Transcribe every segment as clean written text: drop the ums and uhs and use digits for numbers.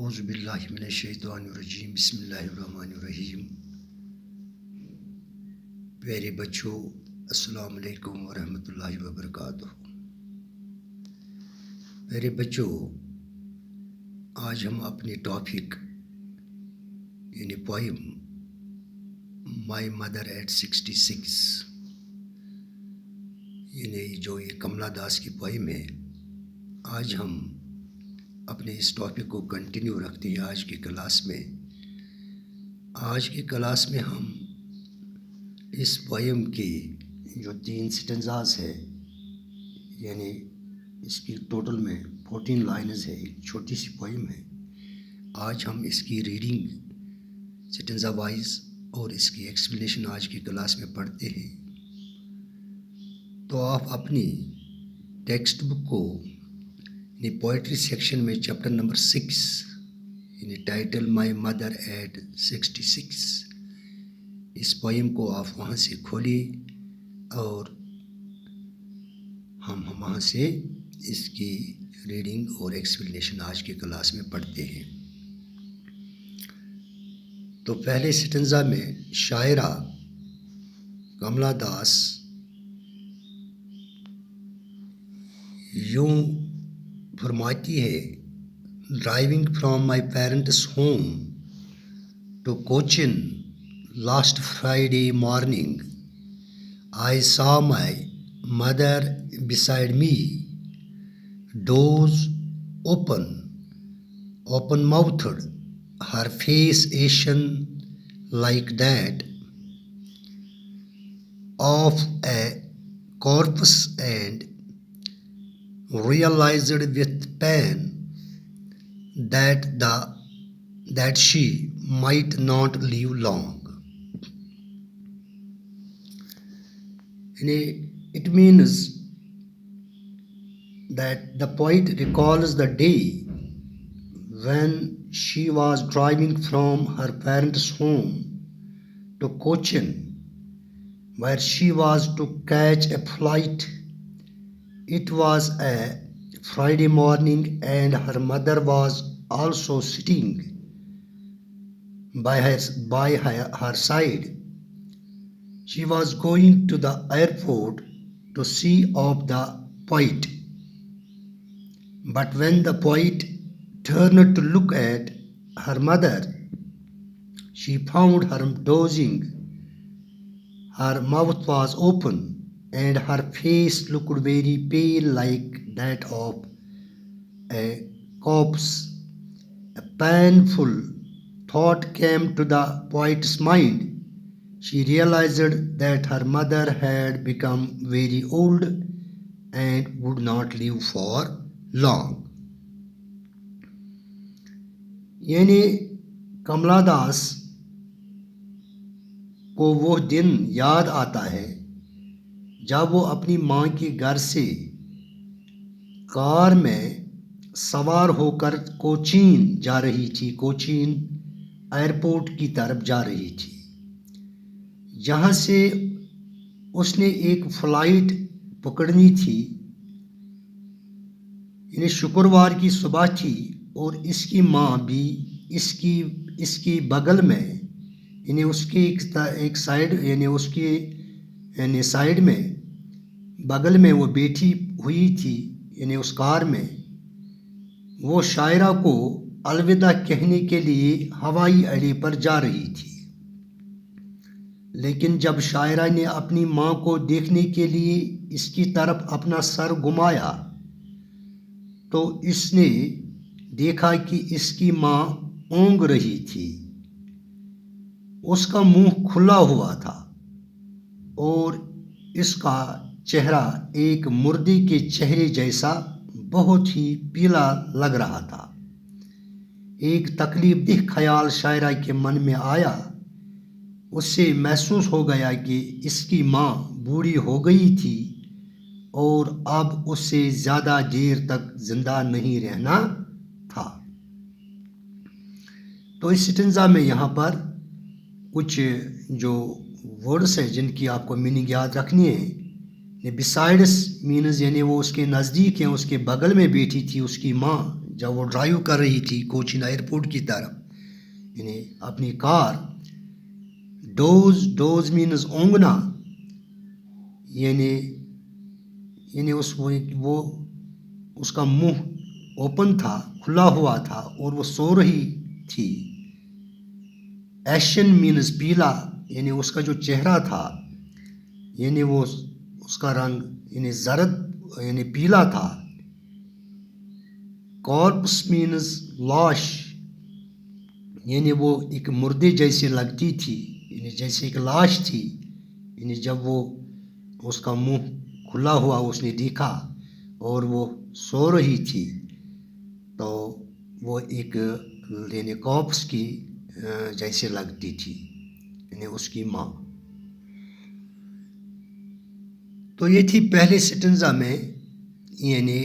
اعوذ باللہ من الشیطان الرجیم بسم اللہ الرحمن الرحیم۔ پیارے بچوں، السلام علیکم ورحمۃ اللہ وبرکاتہ۔ پیارے بچوں، آج ہم اپنے ٹاپک یعنی پوئم مائی مدر ایٹ 66 یعنی جو یہ کملا داس کی پوئم ہے، آج ہم اپنے اس ٹاپک کو کنٹینیو رکھتے ہیں آج کی کلاس میں۔ آج کی کلاس میں ہم اس پوئم کی جو 3 سٹنزاز ہے، یعنی اس کی ٹوٹل میں 14 لائنز ہے، ایک چھوٹی سی پوئم ہے۔ آج ہم اس کی ریڈنگ سٹنزا وائز اور اس کی ایکسپلینیشن آج کی کلاس میں پڑھتے ہیں۔ تو آپ اپنی ٹیکسٹ بک کو یعنی پوئٹری سیکشن میں چیپٹر نمبر 6 یعنی ٹائٹل مائی مدر ایٹ 66 اس پوئم کو آپ وہاں سے کھولیے اور ہم وہاں سے اس کی ریڈنگ اور ایکسپلینیشن آج کی کلاس میں پڑھتے ہیں۔ تو پہلے سٹنزا میں شاعرہ کملا داس یوں فرماتی ہے: driving from my parents home to Cochin last Friday morning I saw my mother beside me, doors open mouthed, her face ashen like that of a corpse, and realized with pain that she might not live long. It means that the poet recalls the day when she was driving from her parents' home to Cochin, where she was to catch a flight. It was a Friday morning and her mother was also sitting by her side. She was going to the airport to see off the poet. But when the poet turned to look at her mother, she found her dozing. Her mouth was open and her face looked very pale like that of a corpse. A painful thought came to the poet's mind. She realized that her mother had become very old and would not live for long. یعنی کملا داس کو وہ دن یاد آتا ہے جب وہ اپنی ماں کے گھر سے کار میں سوار ہو کر کوچین جا رہی تھی، کوچین ایئرپورٹ کی طرف جا رہی تھی، جہاں سے اس نے ایک فلائٹ پکڑنی تھی۔ یعنی شکروار کی صبح تھی اور اس کی ماں بھی اس کی بغل میں، یعنی اس کی ایک سائڈ، یعنی اس کی سائڈ میں بغل میں وہ بیٹھی ہوئی تھی، یعنی اس کار میں۔ وہ شاعرہ کو الوداع کہنے کے لیے ہوائی اڈے پر جا رہی تھی، لیکن جب شاعرہ نے اپنی ماں کو دیکھنے کے لیے اس کی طرف اپنا سر گھمایا تو اس نے دیکھا کہ اس کی ماں اونگ رہی تھی۔ اس کا منہ کھلا ہوا تھا اور اس کا چہرہ ایک مردے کے چہرے جیسا بہت ہی پیلا لگ رہا تھا۔ ایک تکلیف دہ خیال شاعرہ کے من میں آیا۔ اس سے محسوس ہو گیا کہ اس کی ماں بوڑھی ہو گئی تھی اور اب اس سے زیادہ دیر تک زندہ نہیں رہنا تھا۔ تو اس سٹنزا میں یہاں پر کچھ جو ورڈس ہیں جن کی آپ کو میننگ یاد رکھنی ہے۔ بسائڈس مینز یعنی وہ اس کے نزدیک ہیں، اس کے بغل میں بیٹھی تھی اس کی ماں، جب وہ ڈرائیو کر رہی تھی کوچین ایئرپورٹ کی طرف یعنی اپنی کار. ڈوز مینز اونگنا یعنی اس کا منہ اوپن تھا, کھلا ہوا تھا اور وہ سو رہی تھی. ایشن مینز پیلا یعنی اس کا جو چہرہ تھا یعنی وہ اس کا رنگ یعنی زرد یعنی پیلا تھا. کارپس مینز لاش یعنی وہ ایک مردے جیسے لگتی تھی یعنی جیسے ایک لاش تھی. یعنی جب وہ اس کا منہ کھلا ہوا اس نے دیکھا اور وہ سو رہی تھی تو وہ ایک یعنی کارپس کی جیسے لگتی تھی یعنی اس کی ماں. تو یہ تھی پہلے سٹنزا میں یعنی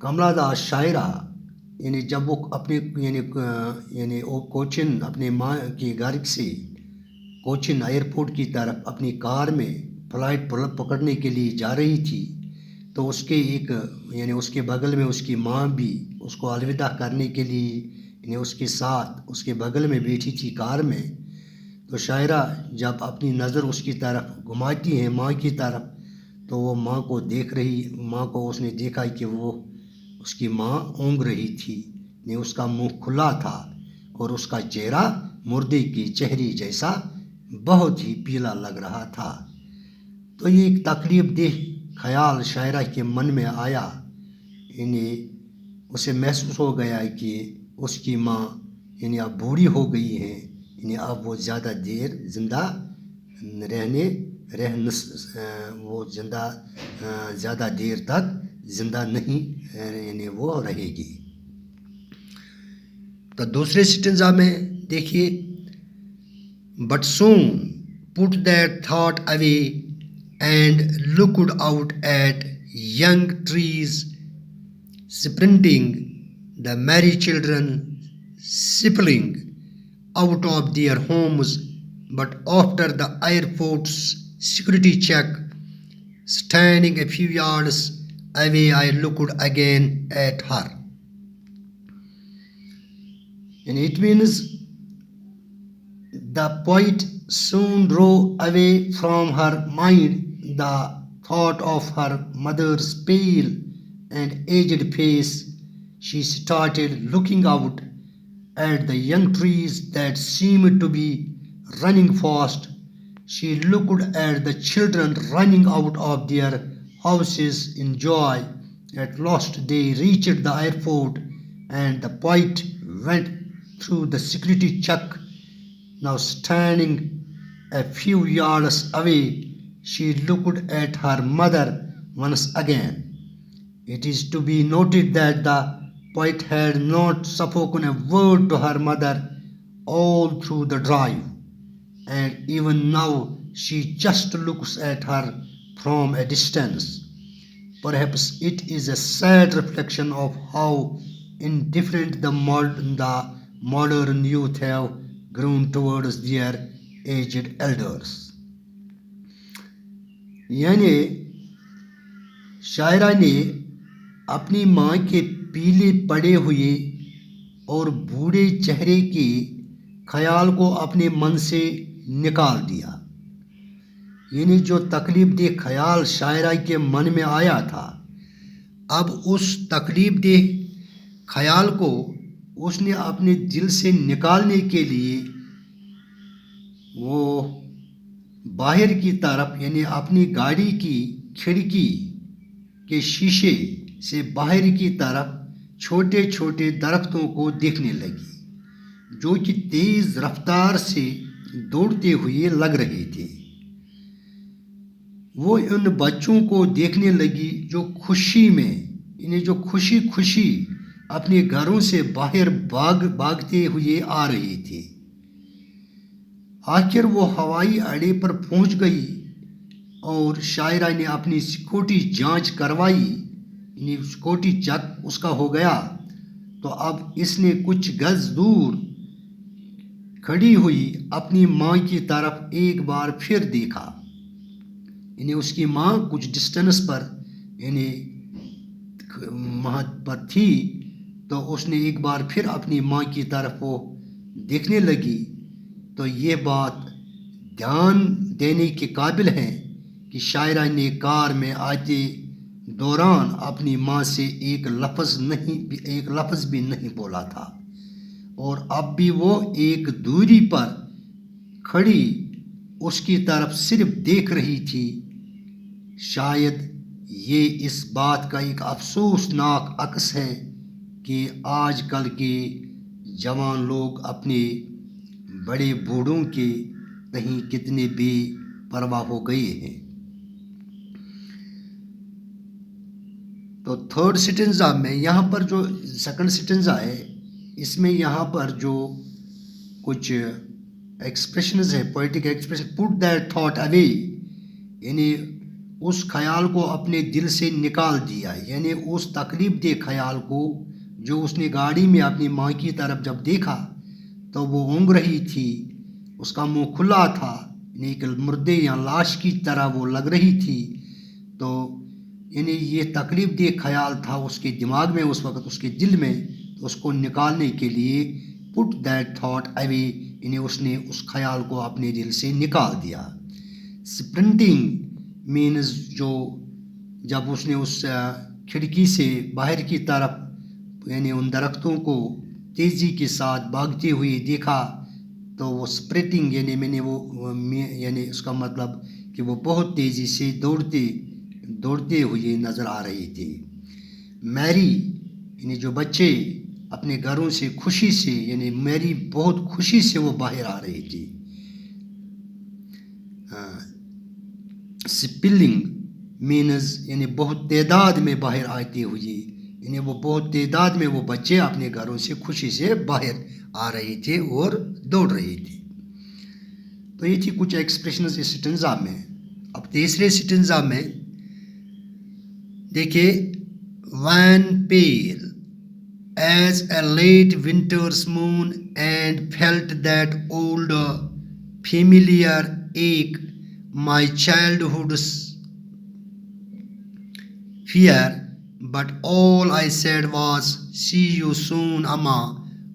کملا داس شاعرہ یعنی جب وہ اپنے یعنی وہ کوچین اپنے ماں کے گھر سے کوچین ایئرپورٹ کی طرف اپنی کار میں فلائٹ پکڑنے کے لیے جا رہی تھی تو اس کے بغل میں اس کی ماں بھی اس کو الوداع کرنے کے لیے یعنی اس کے ساتھ اس کے بغل میں بیٹھی تھی کار میں. تو شاعرہ جب اپنی نظر اس کی طرف گھماتی ہے ماں کی طرف تو وہ ماں کو اس نے دیکھا کہ وہ اس کی ماں اونگ رہی تھی یعنی اس کا منہ کھلا تھا اور اس کا چہرہ مردے کی چہرے جیسا بہت ہی پیلا لگ رہا تھا. تو یہ ایک تکلیف دہ خیال شاعرہ کے من میں آیا. یعنی اسے محسوس ہو گیا کہ اس کی ماں یعنی اب بوڑھی ہو گئی ہے یعنی اب وہ زیادہ دیر زیادہ دیر تک زندہ نہیں یعنی وہ رہے گی. تو دوسرے سٹنزا میں دیکھیے but soon put that thought away and looked out at young trees sprinting, the merry children spilling out of their homes. But after the airport's security check, standing a few yards away, I looked again at her. And it means the poet soon drove away from her mind the thought of her mother's pale and aged face. She started looking out at the young trees that seemed to be running fast. She looked at the children running out of their houses in joy. At last they reached the airport and the poet went through the security check. Now standing a few yards away, she looked at her mother once again. It is to be noted that the poet had not spoken a word to her mother all through the drive, and even now she just looks at her from a distance. Perhaps it is a sad reflection of how indifferent the modern youth have grown towards their aged elders. یعنی شاعرہ نے اپنی ماں کے پیلے پڑے ہوئے اور بوڑھے چہرے کے خیال کو اپنے من سے نکال دیا. یعنی جو تکلیف دہ خیال شاعرہ کے من میں آیا تھا اب اس تکلیف دہ خیال کو اس نے اپنے دل سے نکالنے کے لیے وہ باہر کی طرف یعنی اپنی گاڑی کی کھڑکی کے شیشے سے باہر کی طرف چھوٹے چھوٹے درختوں کو دیکھنے لگی جو کہ تیز رفتار سے دوڑتے ہوئے لگ رہے تھے. وہ ان بچوں کو دیکھنے لگی جو خوشی میں یعنی جو خوشی اپنے گھروں سے باہر بھاگتے ہوئے آ رہے تھے. آخر وہ ہوائی اڈے پر پہنچ گئی اور شاعرہ نے اپنی سیکورٹی جانچ کروائی یعنی سیکورٹی چیک اس کا ہو گیا. تو اب اس نے کچھ گز دور کھڑی ہوئی اپنی ماں کی طرف ایک بار پھر دیکھا. یعنی اس کی ماں کچھ ڈسٹینس پر یعنی وہاں پر تھی تو اس نے ایک بار پھر اپنی ماں کی طرف وہ دیکھنے لگی. تو یہ بات دھیان دینے کے قابل ہے کہ شاعرہ نے کار میں آتے دوران اپنی ماں سے ایک لفظ بھی نہیں بولا تھا، اور اب بھی وہ ایک دوری پر کھڑی اس کی طرف صرف دیکھ رہی تھی. شاید یہ اس بات کا ایک افسوسناک عکس ہے کہ آج کل کے جوان لوگ اپنے بڑے بوڑھوں کے کہیں کتنے بے پرواہ ہو گئے ہیں. تو تھرڈ سٹنزا میں یہاں پر جو سیکنڈ سٹنزا ہے اس میں یہاں پر جو کچھ ایکسپریشنز ہے، poetic expression, put that thought away, یعنی اس خیال کو اپنے دل سے نکال دیا، یعنی اس تکلیف دہ خیال کو جو اس نے گاڑی میں اپنی ماں کی طرف جب دیکھا تو وہ اونگ رہی تھی، اس کا منہ کھلا تھا، یعنی ایک مردے یا لاش کی طرح وہ لگ رہی تھی. تو یعنی یہ تکلیف دہ خیال تھا اس کے دماغ میں اس وقت، اس کے دل میں. تو اس کو نکالنے کے لیے پٹ دیٹ تھاٹ اوے، یعنی اس نے اس خیال کو اپنے دل سے نکال دیا. سپرنٹنگ مینز جو جب اس نے اس کھڑکی سے باہر کی طرف یعنی ان درختوں کو تیزی کے ساتھ بھاگتے ہوئے دیکھا تو وہ سپرنٹنگ یعنی اس کا مطلب کہ وہ بہت تیزی سے دوڑتے ہوئے نظر آ رہی تھی. میری یعنی جو بچے اپنے گھروں سے خوشی سے، یعنی میری بہت خوشی سے وہ باہر آ رہی تھی. سپلنگ مینز یعنی بہت تعداد میں باہر آتے ہوئے، یعنی وہ بہت تعداد میں وہ بچے اپنے گھروں سے خوشی سے باہر آ رہے تھے اور دوڑ رہے تھے. تو یہ تھی کچھ ایکسپریشنز اس سٹنزا میں. اب تیسرے سٹنزا میں دیکھیے، when pale as a late winter's moon and felt that old familiar ache my چائلڈہڈس fear, but all I said was, see you soon, Amma.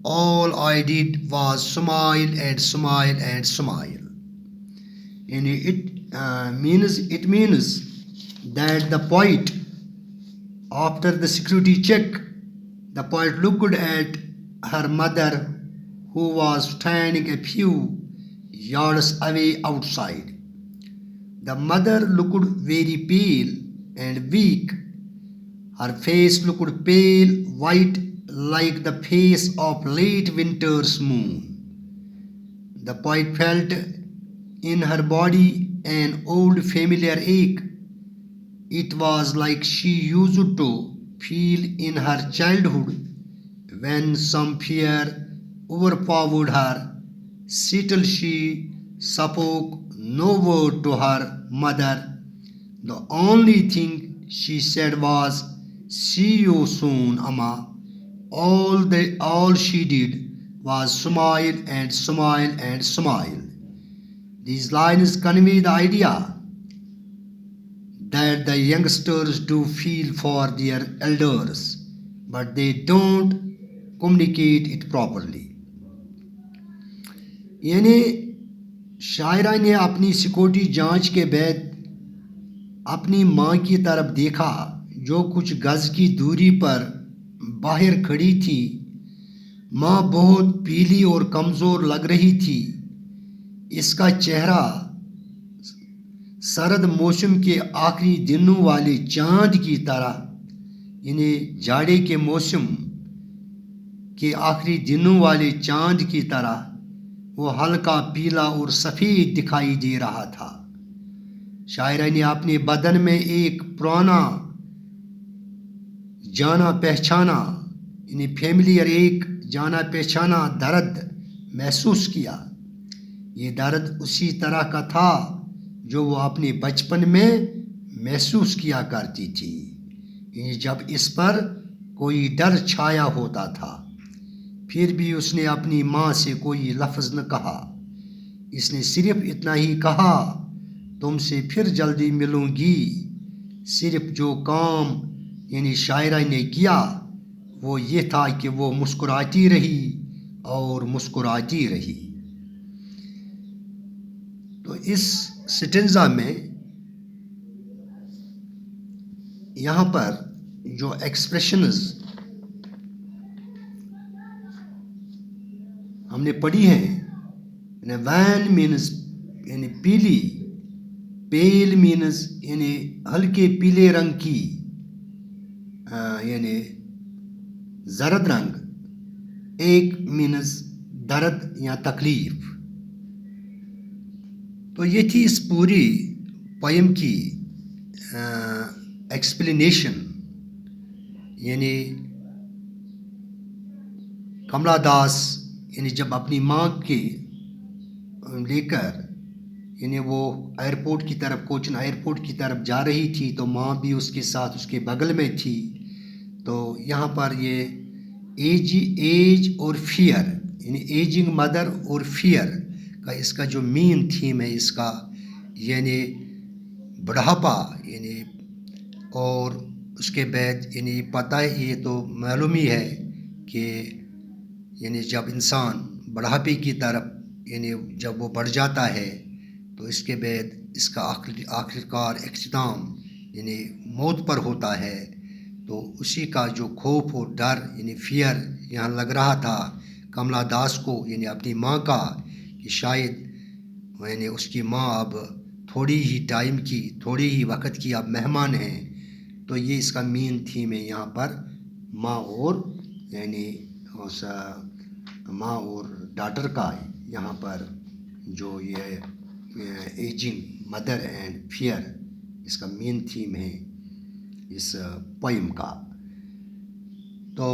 All I did was smile and smile and smile. And it means that the poet, after the security check, the poet looked at her mother, who was standing a few yards away outside. The mother looked very pale and weak. Her face looked pale white like the face of late winter's moon. The poet felt in her body an old familiar ache. It was like she used to feel in her childhood when some fear overpowered her. Still she spoke no word to her mother. The only thing she said was, see you soon, Amma. All she did was smile and smile and smile. These lines convey the idea that the youngsters do feel for their elders, but they don't communicate it properly. یعنی شاعرہ نے اپنی security جانچ کے بعد اپنی ماں کی طرف دیکھا جو کچھ گز کی دوری پر باہر کھڑی تھی. ماں بہت پیلی اور کمزور لگ رہی تھی. اس کا چہرہ سرد موسم کے آخری دنوں والے چاند کی طرح، یعنی جاڑے کے موسم کے آخری دنوں والے چاند کی طرح وہ ہلکا پیلا اور سفید دکھائی دے رہا تھا. شاعرہ نے اپنے بدن میں ایک پرانا جانا پہچانا یعنی فیملیئر ایک جانا پہچانا درد محسوس کیا. یہ درد اسی طرح کا تھا جو وہ اپنے بچپن میں محسوس کیا کرتی تھی، یعنی جب اس پر کوئی ڈر چھایا ہوتا تھا. پھر بھی اس نے اپنی ماں سے کوئی لفظ نہ کہا. اس نے صرف اتنا ہی کہا، تم سے پھر جلدی ملوں گی. صرف جو کام یعنی شاعرہ نے کیا وہ یہ تھا کہ وہ مسکراتی رہی اور مسکراتی رہی۔ تو اس سٹنزا میں یہاں پر جو ایکسپریشنز ہم نے پڑھی ہیں، وین مینز یعنی پیلی، پیل مینز یعنی ہلکے پیلے رنگ کی، یعنی زرد رنگ، ایک مینز درد یا تکلیف۔ تو یہ تھی اس پوری پوئم کی ایکسپلینیشن، یعنی کملا داس یعنی جب اپنی ماں کے لے کر یعنی وہ ایئرپورٹ کی طرف، کوچن ایئرپورٹ کی طرف جا رہی تھی، تو ماں بھی اس کے ساتھ اس کے بغل میں تھی۔ تو یہاں پر یہ ایج اور فیئر، یعنی ایجنگ مدر اور فیئر کا اس کا جو مین تھیم ہے اس کا، یعنی بڑھاپا، یعنی اور اس کے بعد یعنی پتہ ہے، یہ تو معلوم ہی ہے کہ یعنی جب انسان بڑھاپے کی طرف یعنی جب وہ بڑھ جاتا ہے تو اس کے بعد اس کا آخرکار اختتام یعنی موت پر ہوتا ہے۔ تو اسی کا جو خوف اور ڈر یعنی فیئر یہاں لگ رہا تھا کملا داس کو، یعنی اپنی ماں کا، کہ شاید یعنی اس کی ماں اب تھوڑی ہی ٹائم کی، تھوڑی ہی وقت کی اب مہمان ہیں۔ تو یہ اس کا مین تھیم ہے یہاں پر، ماں اور یعنی اس ماں اور ڈاٹر کا یہاں پر جو یہ ایجنگ مدر اینڈ فیئر اس کا مین تھیم ہے اس پوئم کا۔ تو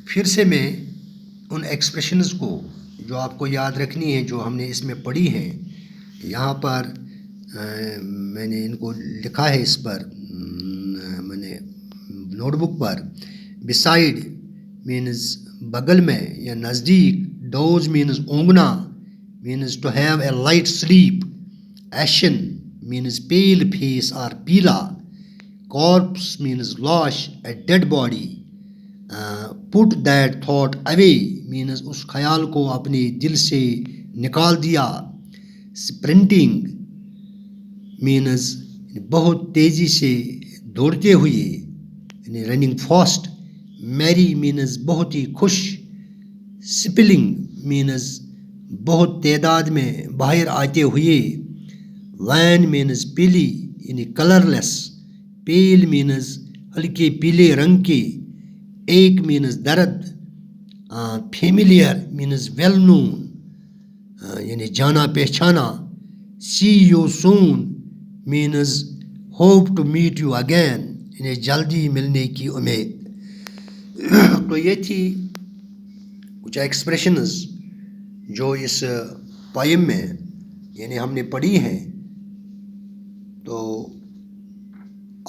پھر سے میں ان ایکسپریشنز کو جو آپ کو یاد رکھنی ہے، جو ہم نے اس میں پڑھی ہیں، یہاں پر میں نے ان کو لکھا ہے اس پر، میں نے نوٹ بک پر، بسائڈ مینز بغل میں یا نزدیک، ڈوز مینز اونگنا means to have a light sleep, ashen means pale face اور پیلا، کارپس مینز لاش a dead body, put that thought away means اس خیال کو اپنے دل سے نکال دیا، اسپرنٹنگ مینز بہت تیزی سے دوڑتے ہوئے، یعنی رننگ فاسٹ، میری مینز بہت ہی خوش، سپلنگ مینز بہت تعداد میں باہر آتے ہوئے، وین مینز پیلی یعنی کلر لیس، پیل مینز ہلکے پیلے رنگ کے، ایک مینز درد، فیملیئر مینز ویل نون یعنی جانا پہچانا، see you soon means hope to meet you again یعنی جلدی ملنے کی امید۔ تو یہ تھی کچھ ایکسپریشنز جو اس پوئم میں یعنی ہم نے پڑھی ہیں۔ تو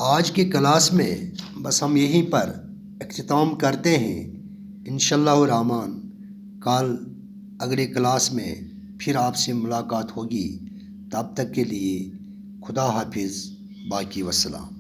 آج کے کلاس میں بس ہم یہیں پر اختتام کرتے ہیں۔ انشاءاللہ الرحمن کل اگلے کلاس میں پھر آپ سے ملاقات ہوگی۔ تب تک کے لیے خدا حافظ، باقی وسلام۔